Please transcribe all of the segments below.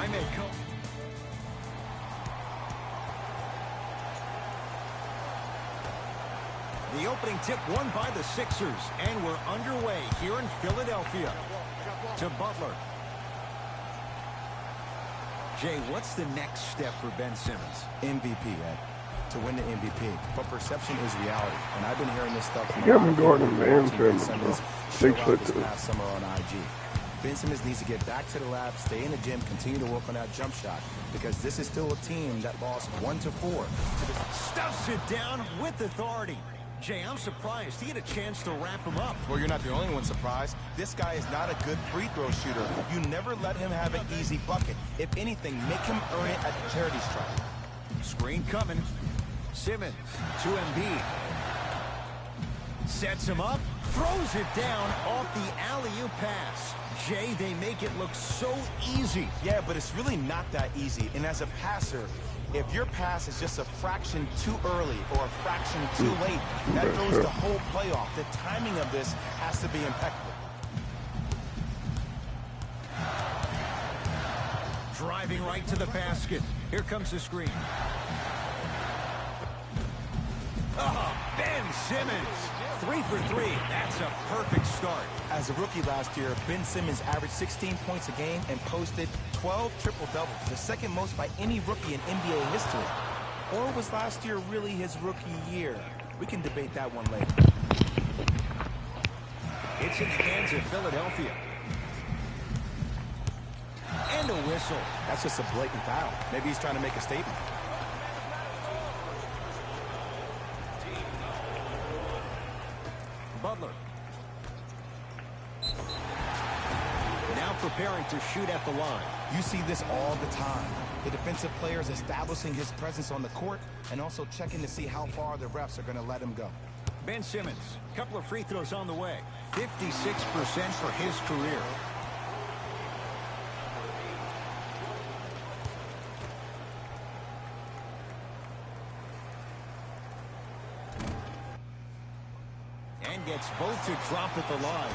Time it comes. The opening tip won by the Sixers, and we're underway here in Philadelphia. To Butler. Jay, what's the next step for Ben Simmons? MVP, Ed. To win the MVP. But perception is reality. And I've been hearing this stuff from Kevin Gordon and Ben Ben Simmons, Simmons 6'2". this past summer on IG. Ben Simmons needs to get back to the lab, stay in the gym, continue to work on that jump shot, because this is still a team that lost 1-4. Stuffs it down with authority. Jay, I'm surprised he had a chance to wrap him up. Well, you're not the only one surprised. This guy is not a good free throw shooter. You never let him have an easy bucket. If anything, make him earn it at the charity stripe. Screen coming. Simmons to Embiid. Sets him up, throws it down off the alley-oop pass. Jay, they make it look so easy. Yeah, but it's really not that easy. And as a passer, if your pass is just a fraction too early or a fraction too late, that throws the whole play off. The timing of this has to be impeccable. Driving right to the basket. Here comes the screen. Oh, Ben Simmons. 3 for 3. That's a perfect start. As a rookie last year, Ben Simmons averaged 16 points a game and posted 12 triple-doubles, the second most by any rookie in NBA history. Or was last year really his rookie year? We can debate that one later. It's in the hands of Philadelphia. And a whistle. That's just a blatant foul. Maybe he's trying to make a statement. Butler. Now preparing to shoot at the line. You see this all the time. The defensive players establishing his presence on the court and also checking to see how far the refs are going to let him go. Ben Simmons, couple of free throws on the way. 56% for his career. And gets both to drop at the line.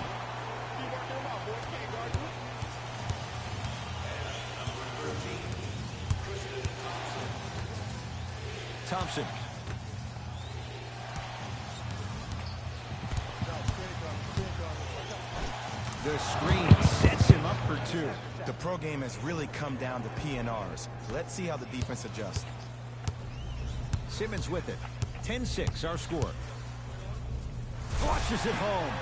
Thompson. The screen sets him up for 2. The pro game has really come down to PNRs. Let's see how the defense adjusts. Simmons with it. 10-6 our score. Flushes it home.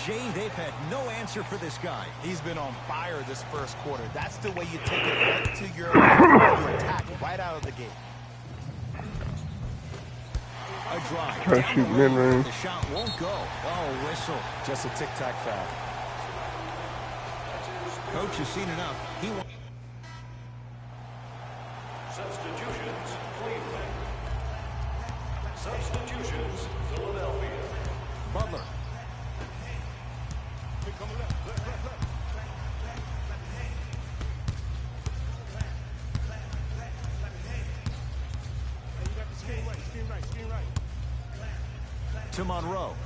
Jay, they've had no answer for this guy. He's been on fire this first quarter. That's the way you take it right to your attack right out of the gate. A drive. Try to shoot mid-range. The shot won't go. Oh, whistle. Just a tic-tac foul. Coach has seen enough. He wants. Substitutions, Cleveland. Substitutions, Philadelphia. Butler. To Monroe.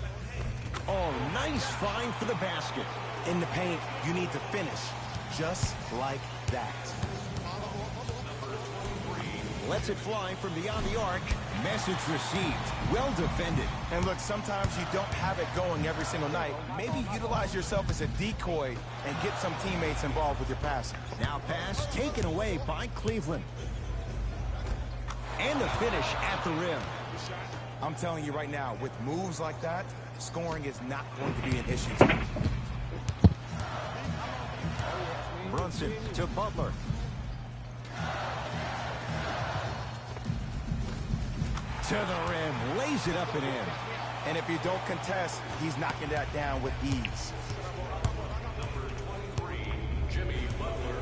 Oh, nice find for the basket. In the paint, you need to finish just like that. Lets it fly from beyond the arc. Message received. Well defended. And look, sometimes you don't have it going every single night. Maybe utilize yourself as a decoy and get some teammates involved with your passing. Now pass taken away by Cleveland. And a finish at the rim. I'm telling you right now, with moves like that, scoring is not going to be an issue tonight. Brunson to Butler. To the rim, lays it up and in. And if you don't contest, he's knocking that down with ease. Number 23, Jimmy Butler.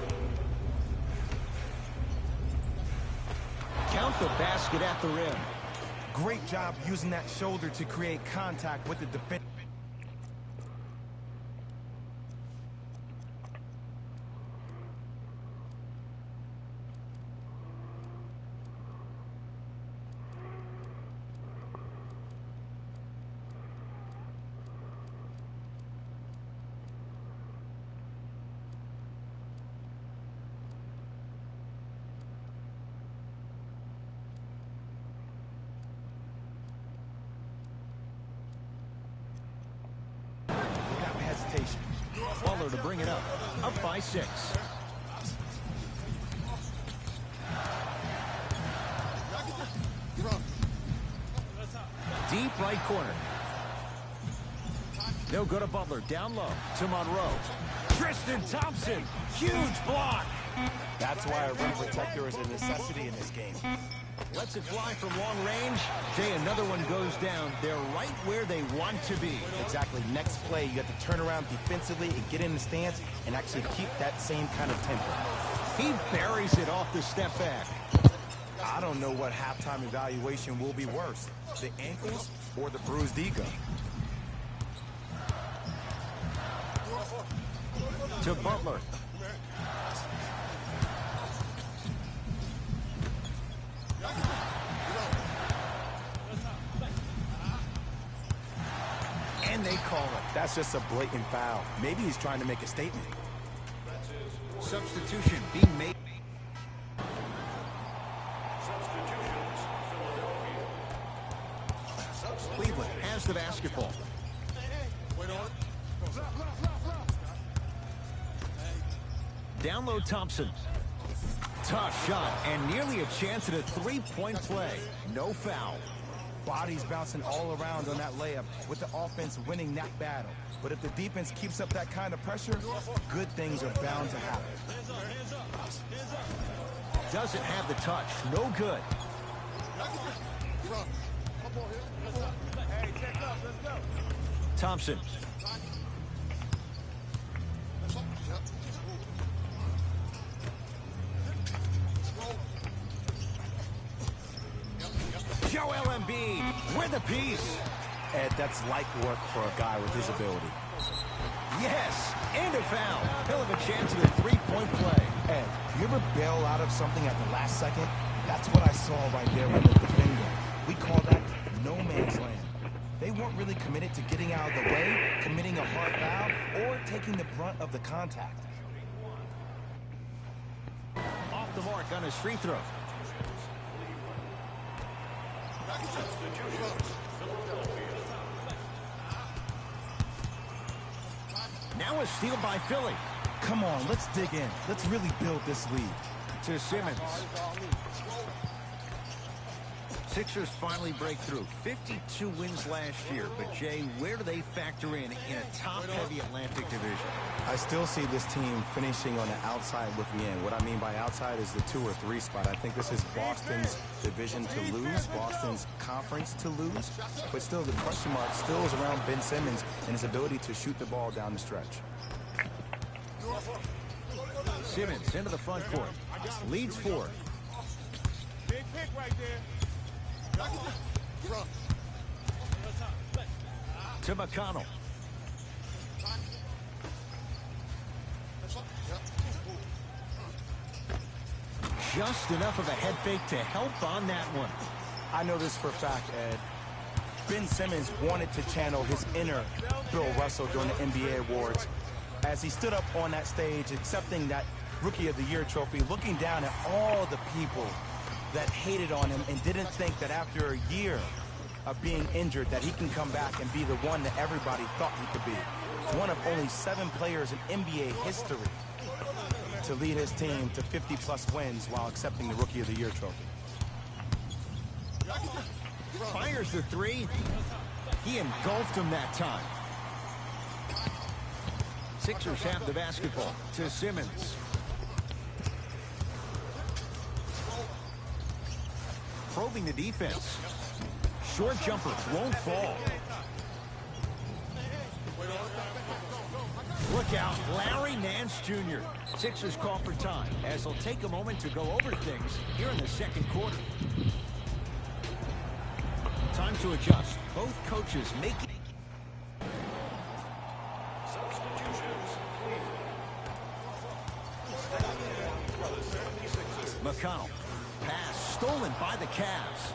Count the basket at the rim. Great job using that shoulder to create contact with the defense. rotation. Butler to bring it up by 6. Deep right corner. No good to Butler. Down low to Monroe. Tristan Thompson. Huge block. That's why a rim protector is a necessity in this game. Lets it fly from long range. Jay, another one goes down. They're right where they want to be. Exactly. Next play, you have to turn around defensively and get in the stance and actually keep that same kind of tempo. He buries it off the step back. I don't know what halftime evaluation will be worse, the ankles or the bruised ego. To Butler. And they call it. That's just a blatant foul. Maybe he's trying to make a statement. Substitution being made. Substitutions, Philadelphia. Cleveland has the basketball. Down low Thompson. Tough shot and nearly a chance at a three-point play. No foul. Bodies bouncing all around on that layup with the offense winning that battle. But if the defense keeps up that kind of pressure, good things are bound to happen. Doesn't have the touch. No good. Thompson. Joel Embiid with a piece. Ed, that's like work for a guy with his ability. Yes, and a foul. He'll have a chance at a three-point play. Ed, you ever bail out of something at the last second? That's what I saw right there with the defender. We call that no man's land. They weren't really committed to getting out of the way, committing a hard foul, or taking the brunt of the contact. Off the mark on his free throw. Substitutions, Philadelphia. Now a steal by Philly. Come on, let's dig in. Let's really build this lead. To Simmons. Sixers finally break through. 52 wins last year. But, Jay, where do they factor in a top-heavy Atlantic division? I still see this team finishing on the outside looking in. What I mean by outside is the 2 or 3 spot. I think this is Boston's division to lose, Boston's conference to lose. But still, the question mark still is around Ben Simmons and his ability to shoot the ball down the stretch. Simmons into the front court. Leads 4. Big pick right there. To McConnell. Just enough of a head fake to help on that one. I know this for a fact, Ed. Ben Simmons wanted to channel his inner Bill Russell during the NBA awards as he stood up on that stage accepting that Rookie of the Year trophy, looking down at all the people that hated on him and didn't think that after a year of being injured that he can come back and be the one that everybody thought he could be. One of only 7 players in NBA history to lead his team to 50-plus wins while accepting the Rookie of the Year trophy. Fires the 3. He engulfed him that time. Sixers have the basketball. To Simmons. Probing the defense. Short jumper won't fall. Look out, Larry Nance Jr. Sixers call for time as they'll take a moment to go over things here in the second quarter. Time to adjust. Both coaches making Substitutions, Cleveland. McConnell. Pass stolen by the Cavs.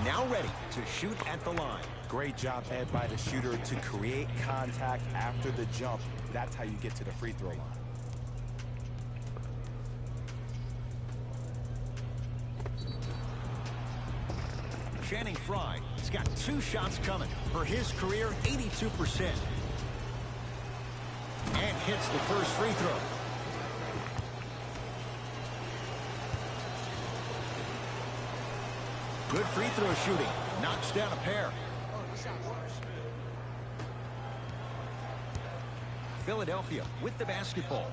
Now ready to shoot at the line. Great job, Ed, by the shooter to create contact after the jump. That's how you get to the free throw line. Channing Frye has got 2 shots coming for his career, 82%. And hits the first free throw. Good free throw shooting. Knocks down a pair. Philadelphia with the basketball.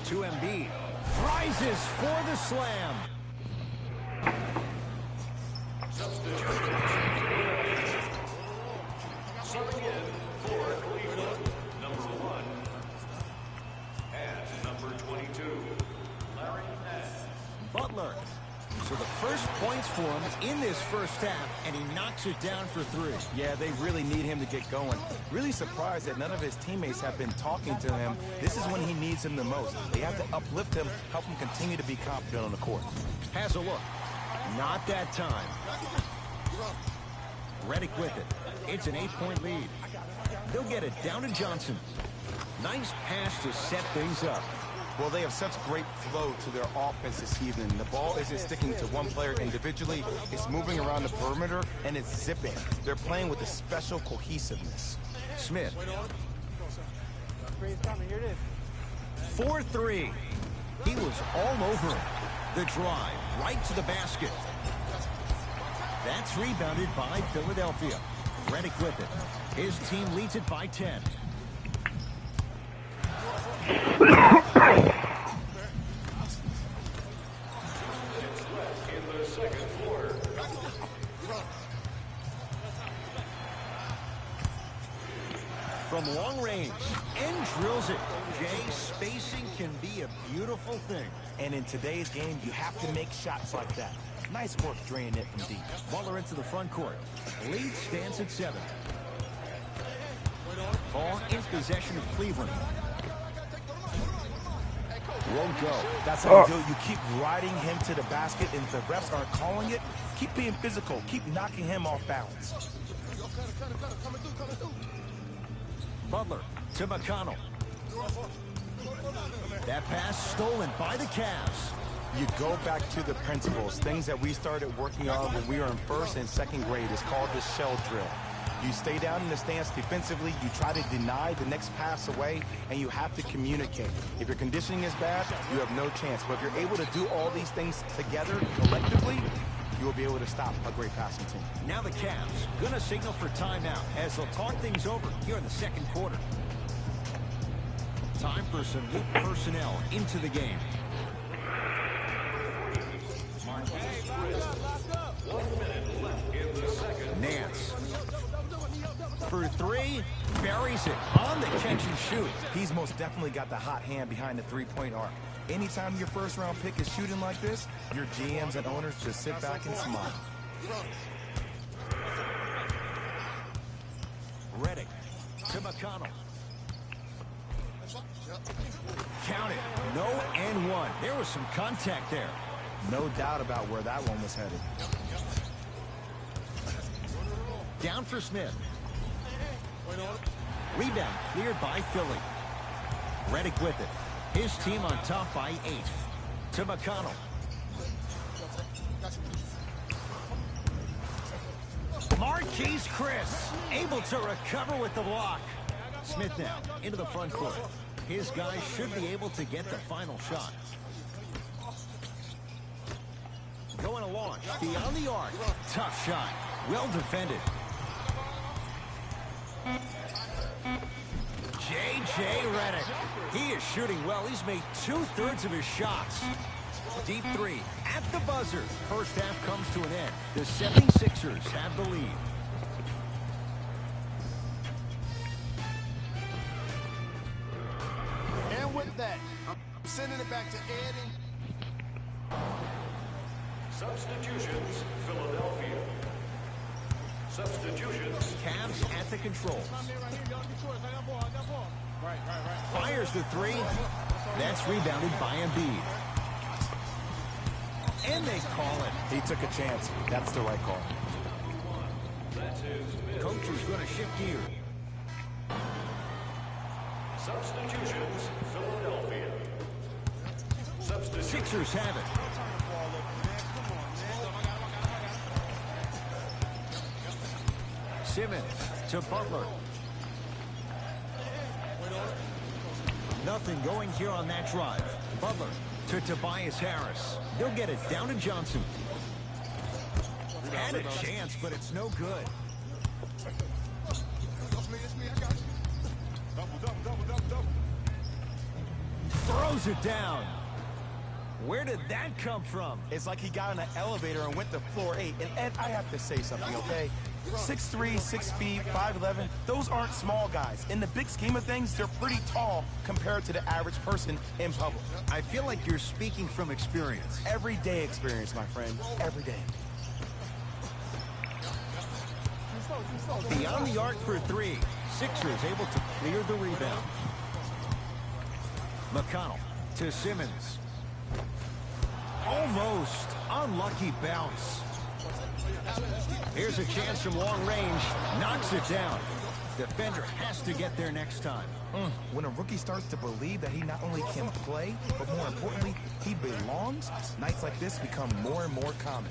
To Embiid. Rises for the slam. Subbing in for Cleveland, number 1 and number 22, Larry Nance. Butler. So the first points for him in this first half, and he knocks it down for 3. Yeah, they really need him to get going. Really surprised that none of his teammates have been talking to him. This is when he needs him the most. They have to uplift him, help him continue to be confident on the court. Has a look. Not that time. Redick with it. It's an 8-point lead. They'll get it down to Johnson. Nice pass to set things up. Well, they have such great flow to their offense this evening. The ball isn't sticking to one player individually. It's moving around the perimeter, and it's zipping. They're playing with a special cohesiveness. Smith. Three's coming. Here it is. 4-3. He was all over him. The drive right to the basket. That's rebounded by Philadelphia. Redick with it. His team leads it by 10. In the second quarter. From long range, and drills it. Jay, spacing can be a beautiful thing. And in today's game, you have to make shots like that. Nice work draining it from deep. Butler into the front court. Lead stands at 7. Ball in possession of Cleveland. Won't go. That's how you do it. You keep riding him to the basket, and if the refs aren't calling it, keep being physical. Keep knocking him off balance. Butler to McConnell. That pass stolen by the Cavs. You go back to the principles, things that we started working on when we were in 1st and 2nd grade. It's called the shell drill. You stay down in the stance defensively, you try to deny the next pass away, and you have to communicate. If your conditioning is bad, you have no chance. But if you're able to do all these things together, collectively, you will be able to stop a great passing team. Now the Cavs gonna signal for timeout as they'll talk things over here in the second quarter. Time for some new personnel into the game. Nance. For 3, buries it on the catch and shoot. He's most definitely got the hot hand behind the three-point arc. Anytime your first-round pick is shooting like this, your GMs and owners just sit back and smile. Redick to McConnell. Count it. No and 1. There was some contact there. No doubt about where that one was headed. Down for Smith. Rebound cleared by Philly. Redick with it. His team on top by 8. To McConnell. Marquise Chris able to recover with the block. Smith now into the front court. His guys should be able to get the final shot. Going to launch beyond the arc. Tough shot. Well defended. J.J. Redick. He is shooting well. He's made 2/3 of his shots. Deep 3 at the buzzer. First half comes to an end. The 76ers have the lead. And with that, I'm sending it back to Eddie. Substitutions, Philadelphia. Substitutions. Cavs at the controls. Right. Fires the 3. That's rebounded by Embiid. And they call it. He took a chance. That's the right call. Coach is going to shift gears. Substitutions, Philadelphia. Sixers have it. Simmons to Butler. Nothing going here on that drive. Butler to Tobias Harris. They'll get it down to Johnson. Had a chance, but it's no good. Throws it down. Where did that come from? It's like he got in an elevator and went to floor 8. And Ed, I have to say something, okay? 6'3", 6 feet, 5'11", those aren't small guys. In the big scheme of things, they're pretty tall compared to the average person in public. I feel like you're speaking from experience. Everyday experience, my friend. Every day. Beyond the arc for 3. Sixers able to clear the rebound. McConnell to Simmons. Almost. Unlucky bounce. Here's a chance from long range. Knocks it down. Defender has to get there next time. When a rookie starts to believe that he not only can play, but more importantly, he belongs, nights like this become more and more common.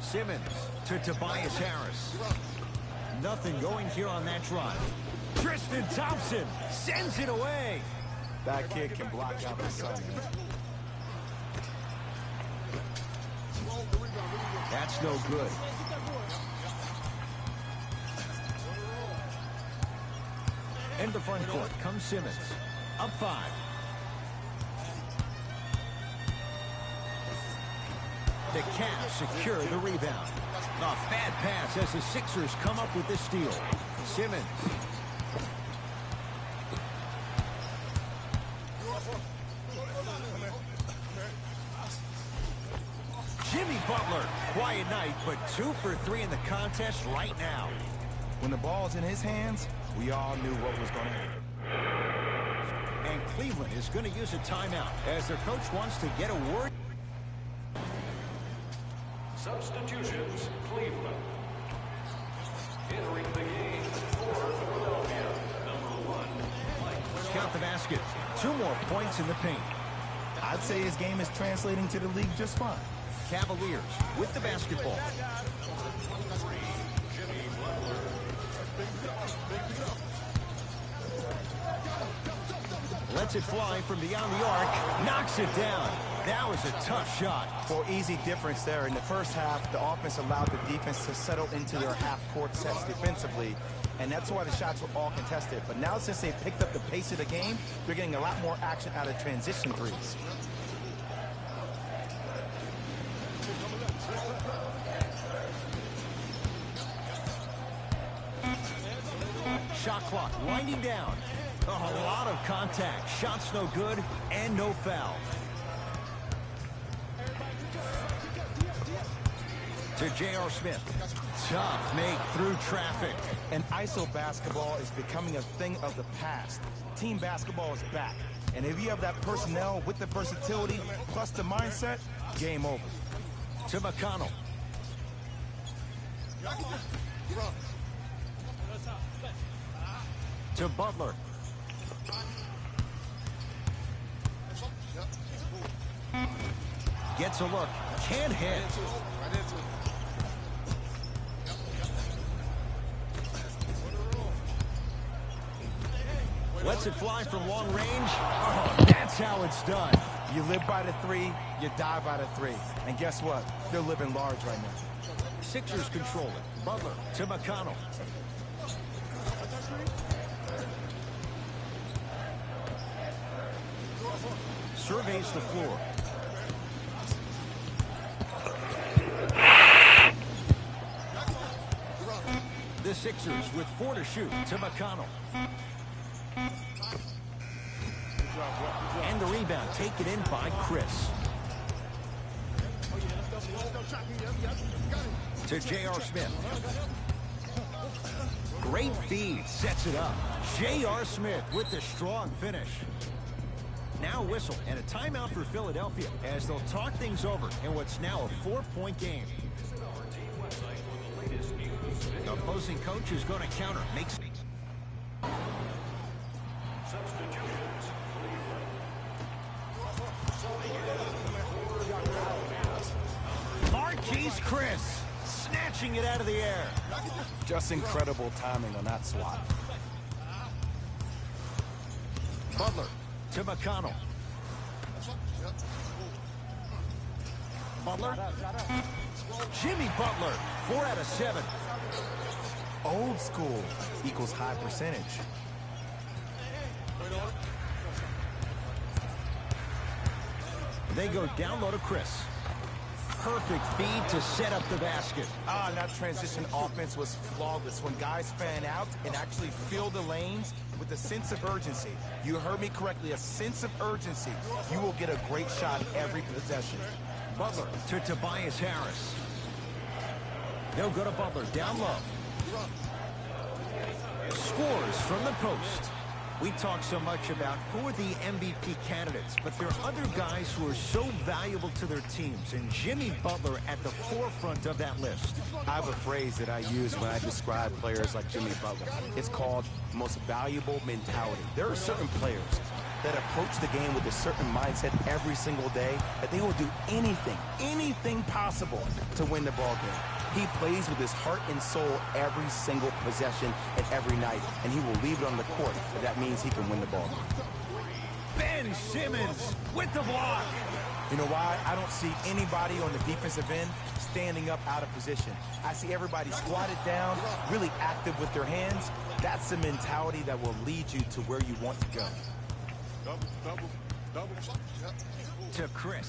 Simmons to Tobias Harris. Nothing going here on that drive. Tristan Thompson sends it away. That kid can block out the sun, man. That's no good. In the front court comes Simmons. Up 5. The Cavs secure the rebound. A bad pass as the Sixers come up with this steal. Simmons. Jimmy Butler. Quiet night, but 2 for 3 in the contest right now. When the ball's in his hands, we all knew what was going to happen. And Cleveland is going to use a timeout as their coach wants to get a word. Substitutions, Cleveland. Entering the game for Philadelphia, number 1, Mike. Count the basket. 2 more points in the paint. I'd say his game is translating to the league just fine. Cavaliers with the basketball. Lets it fly from beyond the arc. Knocks it down. That was a tough shot. For easy difference there, in the first half, the offense allowed the defense to settle into their half-court sets defensively, and that's why the shots were all contested. But now, since they picked up the pace of the game, they're getting a lot more action out of transition threes. Shot clock winding down. A lot of contact. Shots no good and no foul. To J.R. Smith. Tough make through traffic. And ISO basketball is becoming a thing of the past. Team basketball is back. And if you have that personnel with the versatility plus the mindset, game over. To McConnell. To Butler. Gets a look. Can't hit. Lets it fly from long range. Oh, that's how it's done. You live by the 3, you die by the 3. And guess what? They're living large right now. Sixers control it. Butler to McConnell. Surveys the floor. The Sixers with 4 to shoot to McConnell. And the rebound taken in by Chris. To J.R. Smith. Great feed, sets it up. J.R. Smith with the strong finish. Now whistle and a timeout for Philadelphia as they'll talk things over in what's now a 4-point game. The opposing coach is going to counter. Makes Substitutions, Cleveland. Just incredible timing on that swat. Butler to McConnell. Butler. Jimmy Butler, 4 out of 7. Old school equals high percentage. They go down low to Chris. Perfect feed to set up the basket. That transition offense was flawless when guys fan out and actually fill the lanes with a sense of urgency. You heard me correctly, a sense of urgency. You will get a great shot every possession. Butler to Tobias Harris. They'll go to Butler, down low. Scores from the post. We talk so much about who are the MVP candidates, but there are other guys who are so valuable to their teams, and Jimmy Butler at the forefront of that list. I have a phrase that I use when I describe players like Jimmy Butler. It's called most valuable mentality. There are certain players that approach the game with a certain mindset every single day that they will do anything possible to win the ball game. He plays with his heart and soul every single possession and every night, and he will leave it on the court if that means he can win the ball. Ben Simmons with the block. You know why? I don't see anybody on the defensive end standing up out of position. I see everybody squatted down, really active with their hands. That's the mentality that will lead you to where you want to go. To Chris.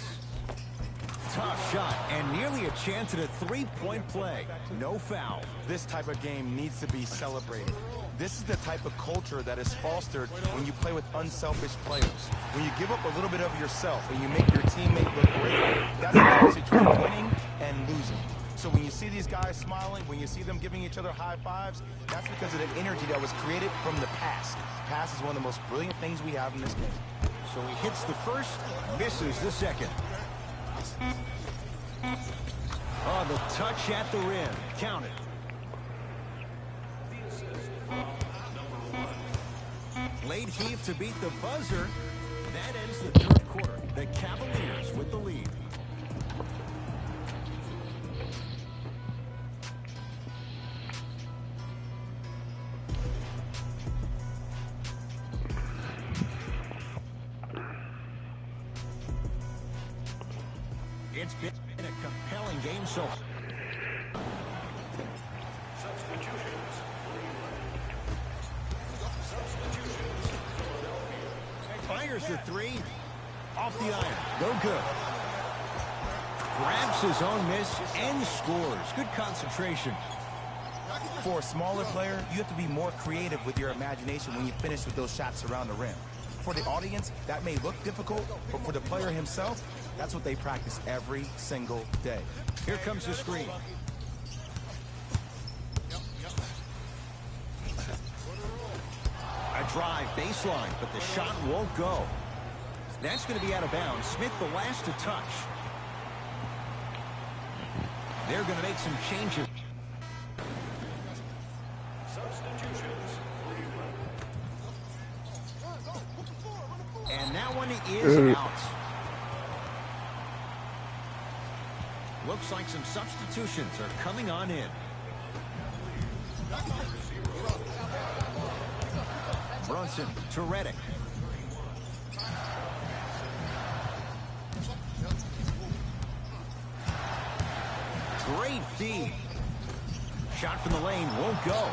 Tough shot and nearly a chance at a three-point play. No foul. This type of game needs to be celebrated. This is the type of culture that is fostered when you play with unselfish players. When you give up a little bit of yourself and you make your teammate look great, that's the difference between winning and losing. So when you see these guys smiling, when you see them giving each other high fives, that's because of the energy that was created from the pass. Pass is one of the most brilliant things we have in this game. So he hits the first, misses the second. Oh, the touch at the rim. Count it. Late heave to beat the buzzer. That ends the third quarter. The Cavaliers with the lead. It's been a compelling game so far. Fires the three. Off the iron. No good. Grabs his own miss and scores. Good concentration. For a smaller player, you have to be more creative with your imagination when you finish with those shots around the rim. For the audience, that may look difficult, but for the player himself, that's what they practice every single day. Here comes the screen. A drive baseline, but the shot won't go. That's going to be out of bounds. Smith the last to touch. They're going to make some changes. And that one is out. Looks like some substitutions are coming on in. Brunson to Redick. Great feed. Shot from the lane won't go.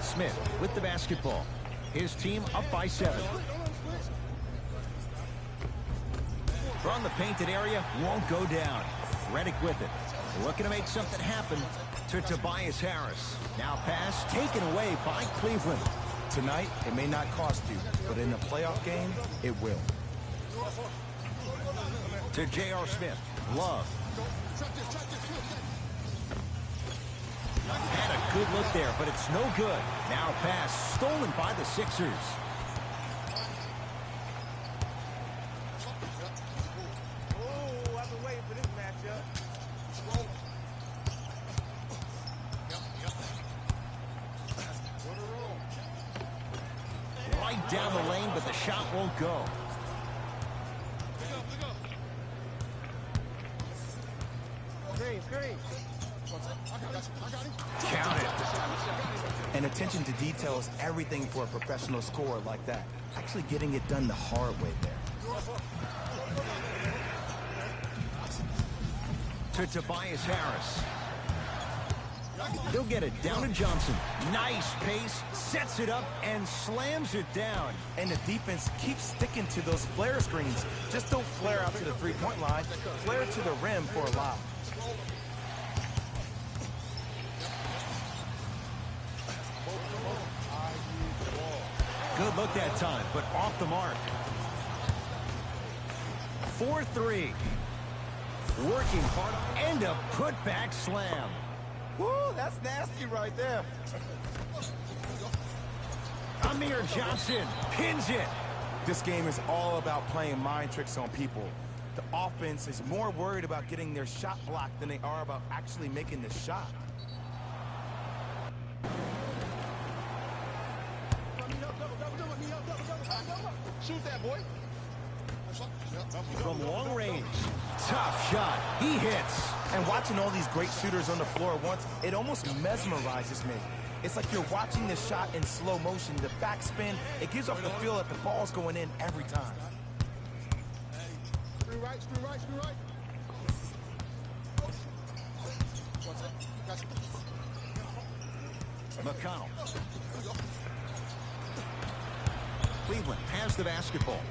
Smith with the basketball. His team up by 7. From the painted area, won't go down. Redick with it. Looking to make something happen to Tobias Harris. Now pass taken away by Cleveland. Tonight, it may not cost you, but in a playoff game, it will. To J.R. Smith. Love. Had a good look there, but it's no good. Now pass stolen by the Sixers. Oh, I've been waiting for this matchup. Right down the lane, but the shot won't go. Screen. And attention to detail is everything for a professional scorer like that. Actually getting it done the hard way there. To Tobias Harris. He'll get it down to Johnson. Nice pace, sets it up, and slams it down. And the defense keeps sticking to those flare screens. Just don't flare out to the three-point line. Flare to the rim for a lob. Good look that time, but off the mark. 4-3. Working hard, and a putback slam. Woo, that's nasty right there. Amir Johnson pins it. This game is all about playing mind tricks on people. The offense is more worried about getting their shot blocked than they are about actually making the shot. Shoot that, boy. From long range, tough shot. He hits. And watching all these great shooters on the floor at once, it almost mesmerizes me. It's like you're watching the shot in slow motion. The backspin, it gives off the feel that the ball's going in every time. Screw right, screw right, screw right. McConnell. Cleveland has the basketball.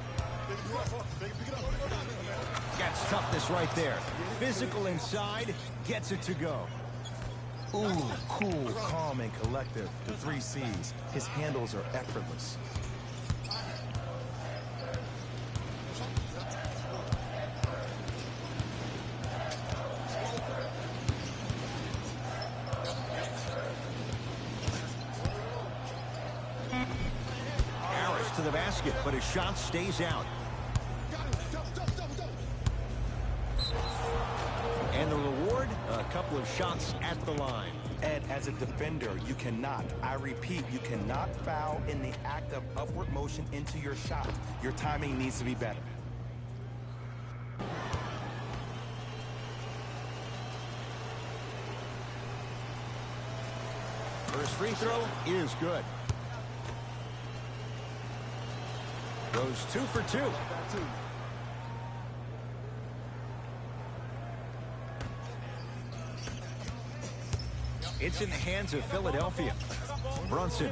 Gets toughness right there. Physical inside, gets it to go. Ooh, cool, calm, and collective. The 3 C's. His handles are effortless. Harris to the basket, but his shot stays out. And the reward, a couple of shots at the line. Ed, as a defender, you cannot, I repeat, you cannot foul in the act of upward motion into your shot. Your timing needs to be better. First free throw is good. Goes 2 for 2. It's in the hands of Philadelphia. Brunson.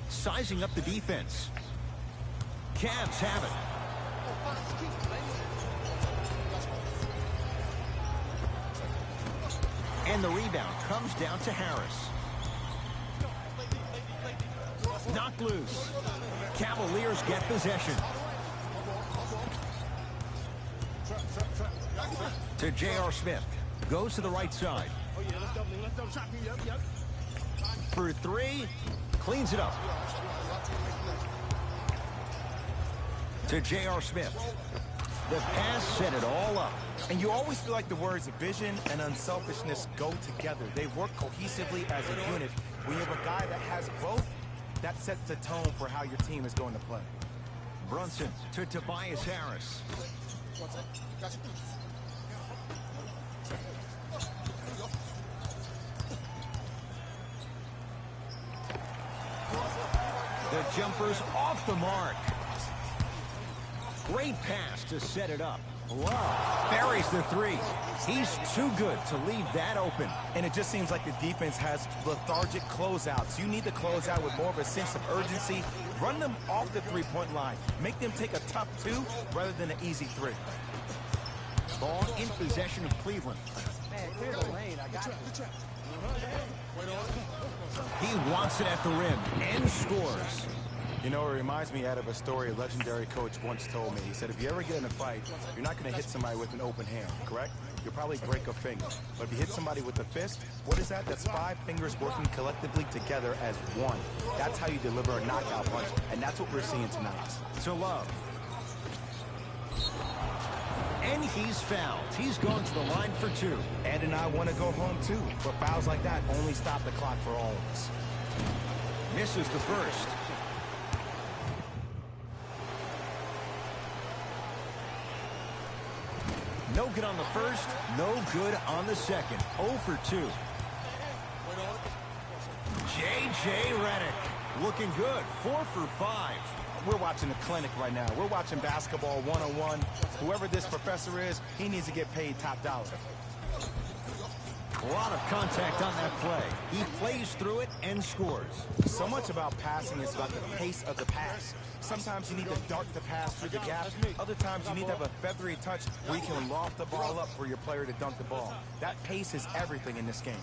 Sizing up the defense. Cavs have it. And the rebound comes down to Harris. Knocked loose. Cavaliers get possession. To J.R. Smith. Goes to the right side. For 3. Cleans it up. To J.R. Smith. The pass set it all up. And you always feel like the words vision and unselfishness go together. They work cohesively as a unit. When you have a guy that has both, that sets the tone for how your team is going to play. Brunson to Tobias Harris. The jumper's off the mark. Great pass to set it up. Love buries the 3. He's too good to leave that open. And it just seems like the defense has lethargic closeouts. You need to close out with more of a sense of urgency. Run them off the three-point line. Make them take a tough 2 rather than an easy 3. Ball in possession of Cleveland. Man, clear the lane. I got it. He wants it at the rim and scores. You know, it reminds me out of a story a legendary coach once told me. He said, if you ever get in a fight, you're not going to hit somebody with an open hand, correct? You'll probably break a finger. But if you hit somebody with a fist, what is that? That's 5 fingers working collectively together as one. That's how you deliver a knockout punch, and that's what we're seeing tonight. To Love. And he's fouled. He's gone to the line for 2. Ed and I want to go home, too. But fouls like that only stop the clock for all of us. Misses the first. No good on the first, no good on the second. 0 for 2. J.J. Redick looking good. 4 for 5. We're watching a clinic right now. We're watching basketball 101. Whoever this professor is, he needs to get paid top dollar. A lot of contact on that play. He plays through it and scores. So much about passing is about the pace of the pass. Sometimes you need to dart the pass through the gap. Other times you need to have a feathery touch where you can loft the ball up for your player to dunk the ball. That pace is everything in this game.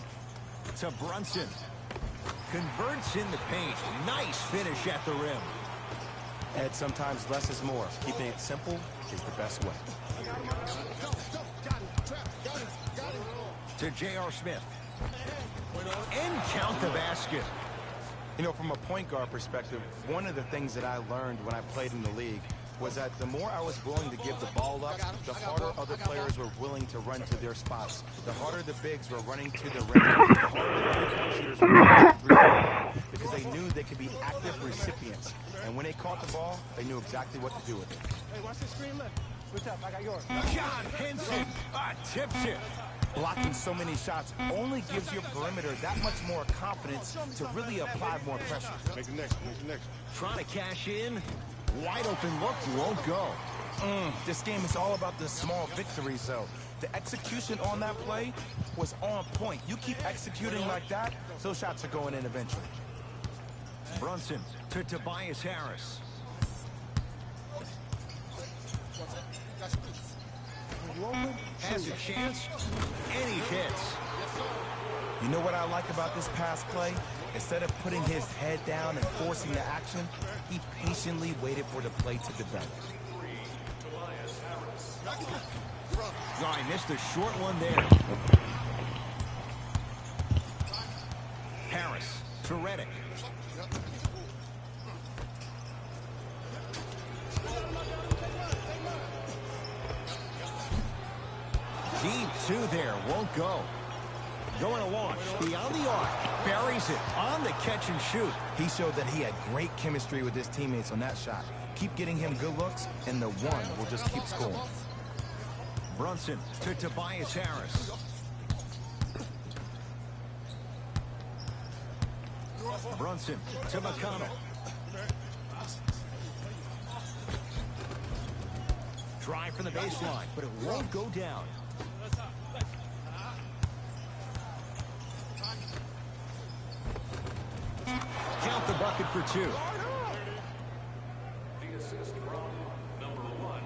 To Brunson. Converts in the paint. Nice finish at the rim. Ed, sometimes less is more. Keeping it simple is the best way. To J.R. Smith. And count the basket. You know, from a point guard perspective, one of the things that I learned when I played in the league was that the more I was willing to give the ball up, the harder other players were willing to run to their spots. The harder the bigs were running to the rim. The harder the three-point shooters were running to the three-point line, because they knew they could be active recipients. And when they caught the ball, they knew exactly what to do with it. Hey, watch the screen left. Switch up, I got yours. John Henson tips it. Blocking so many shots only gives your perimeter that much more confidence to really apply more pressure. Make the next one. Trying to cash in. Wide open look, won't go. This game is all about the small victories, though. The execution on that play was on point. You keep executing like that, those shots are going in eventually. Brunson to Tobias Harris. Has a chance, and he hits. You know what I like about this pass play? Instead of putting his head down and forcing the action, he patiently waited for the play to develop. Oh, he missed a short one there. Harris to Redick. Deep two there, won't go. Going to launch, beyond the arc, buries it on the catch and shoot. He showed that he had great chemistry with his teammates on that shot. Keep getting him good looks, and the one will just keep scoring. Brunson to Tobias Harris. Brunson to McConnell. Try from the baseline, but it won't go down. Count the bucket for 2. The assist from number 1.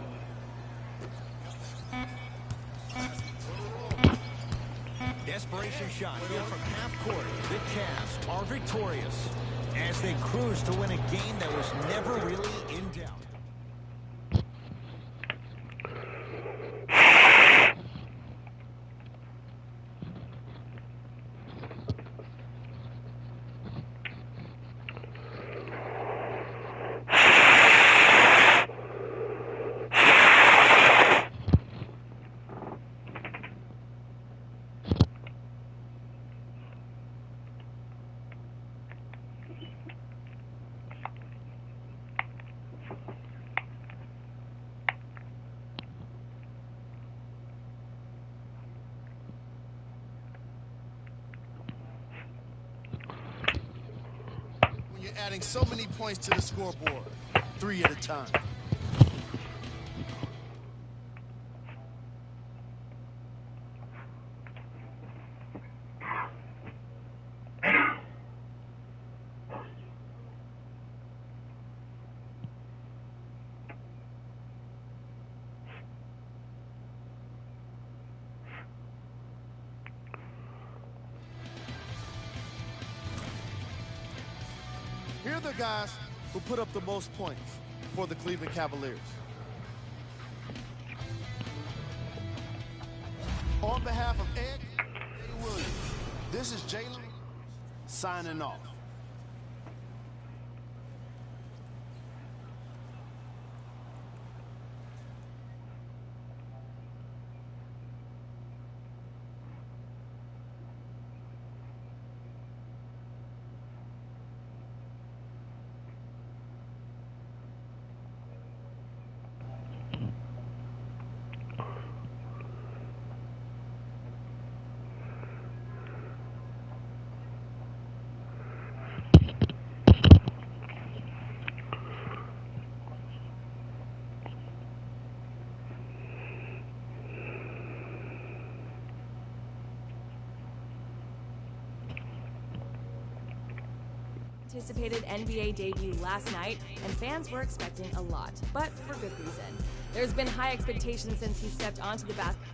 Desperation shot here from half court. The Cavs are victorious as they cruise to win a game that was never really in doubt. You're adding so many points to the scoreboard, 3 at a time. Here are the guys who put up the most points for the Cleveland Cavaliers. On behalf of Ed Williams, this is Jalen signing off. anticipated NBA debut last night, and fans were expecting a lot, but for good reason. There's been high expectations since he stepped onto the basketball